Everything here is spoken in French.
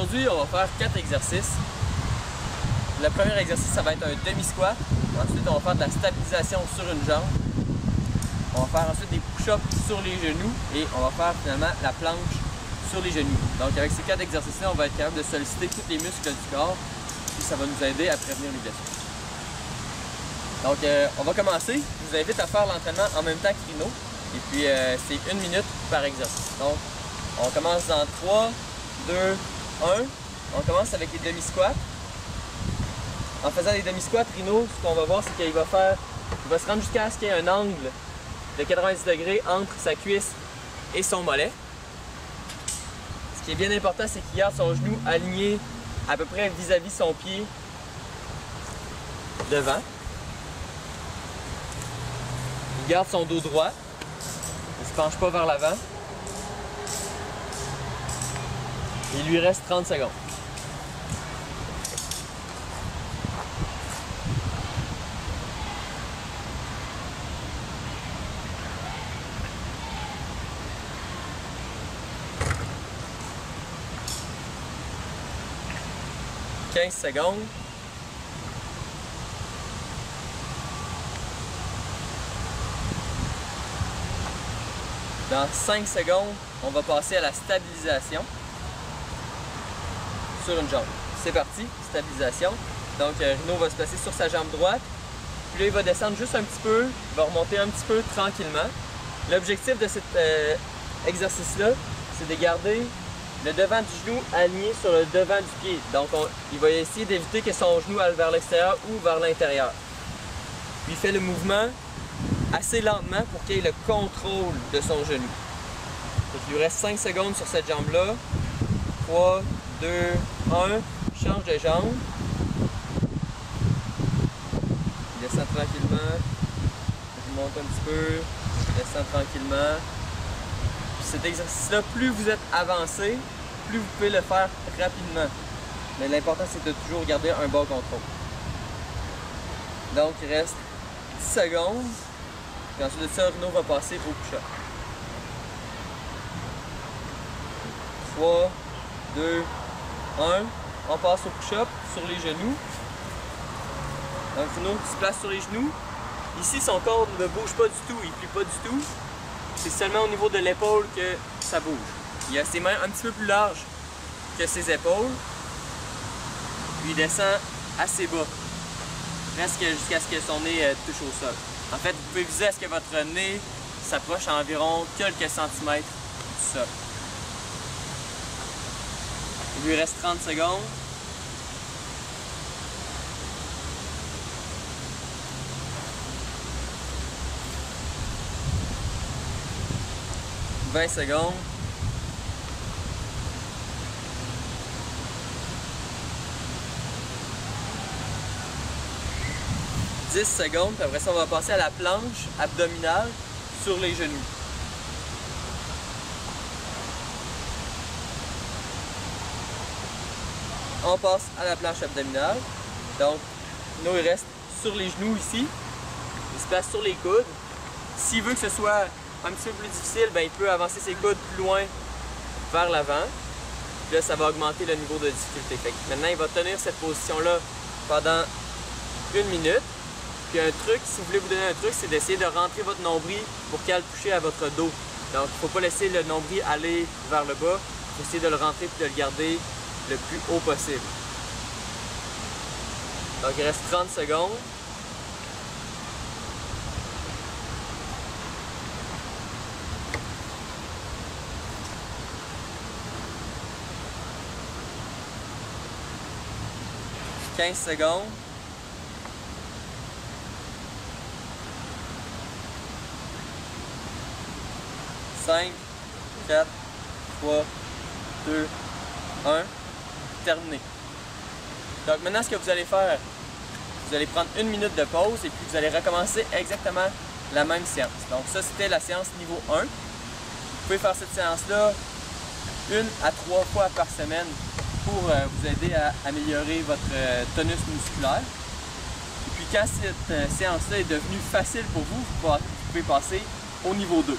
Aujourd'hui, on va faire 4 exercices. Le premier exercice, ça va être un demi-squat. Ensuite, on va faire de la stabilisation sur une jambe. On va faire ensuite des push-ups sur les genoux et on va faire finalement la planche sur les genoux. Donc avec ces 4 exercices-là, on va être capable de solliciter tous les muscles du corps et ça va nous aider à prévenir les blessures. Donc on va commencer. Je vous invite à faire l'entraînement en même temps que Rino. Et puis c'est 1 minute par exercice. Donc on commence dans 3, 2, 1. On commence avec les demi-squats. En faisant les demi-squats, Rino, ce qu'on va voir, c'est qu'il va se rendre jusqu'à ce qu'il y ait un angle de 90 degrés entre sa cuisse et son mollet. Ce qui est bien important, c'est qu'il garde son genou aligné à peu près vis-à-vis son pied devant. Il garde son dos droit. Il ne se penche pas vers l'avant. Il lui reste 30 secondes. « 15 secondes. Dans 5 secondes, on va passer à la stabilisation sur une jambe. C'est parti, stabilisation. Donc Rino va se placer sur sa jambe droite. Puis là, il va descendre juste un petit peu, il va remonter un petit peu tranquillement. L'objectif de cet exercice-là, c'est de garder le devant du genou aligné sur le devant du pied. Donc il va essayer d'éviter que son genou aille vers l'extérieur ou vers l'intérieur. Puis il fait le mouvement assez lentement pour qu'il ait le contrôle de son genou. Donc, il lui reste 5 secondes sur cette jambe-là. 3, 2, 1. Change de jambe. Il descend tranquillement. Il monte un petit peu. Il descend tranquillement. Cet exercice-là, plus vous êtes avancé, plus vous pouvez le faire rapidement. Mais l'important, c'est de toujours garder un bon contrôle. Donc, il reste 10 secondes. Et ensuite de ça, Rino va passer au push-up. 3, 2, 1. On passe au push-up sur les genoux. Donc, Rino se place sur les genoux. Ici, son corps ne bouge pas du tout, il ne plie pas du tout. C'est seulement au niveau de l'épaule que ça bouge. Il a ses mains un petit peu plus larges que ses épaules. Puis il descend assez bas, presque jusqu'à ce que son nez touche au sol. En fait, vous pouvez viser à ce que votre nez s'approche à environ quelques centimètres du sol. Il lui reste 30 secondes. « 20 secondes. » « 10 secondes. » Puis après ça, on va passer à la planche abdominale sur les genoux. On passe à la planche abdominale. Donc, Rino, il reste sur les genoux ici. Il se place sur les coudes. S'il veut que ce soit un petit peu plus difficile, ben, il peut avancer ses coudes plus loin vers l'avant. Puis là, ça va augmenter le niveau de difficulté. Fait que maintenant, il va tenir cette position-là pendant 1 minute. Puis un truc, si vous voulez vous donner un truc, c'est d'essayer de rentrer votre nombril pour qu'il aille toucher à votre dos. Donc, il ne faut pas laisser le nombril aller vers le bas. Il faut essayer de le rentrer et de le garder le plus haut possible. Donc, il reste 30 secondes. « 15 secondes. » 5, 4, 3, 2, 1. Terminé. Donc maintenant, ce que vous allez faire, vous allez prendre 1 minute de pause et puis vous allez recommencer exactement la même séance. Donc ça, c'était la séance niveau 1. Vous pouvez faire cette séance-là 1 à 3 fois par semaine pour vous aider à améliorer votre tonus musculaire. Et puis quand cette séance-là est devenue facile pour vous, vous pouvez passer au niveau 2.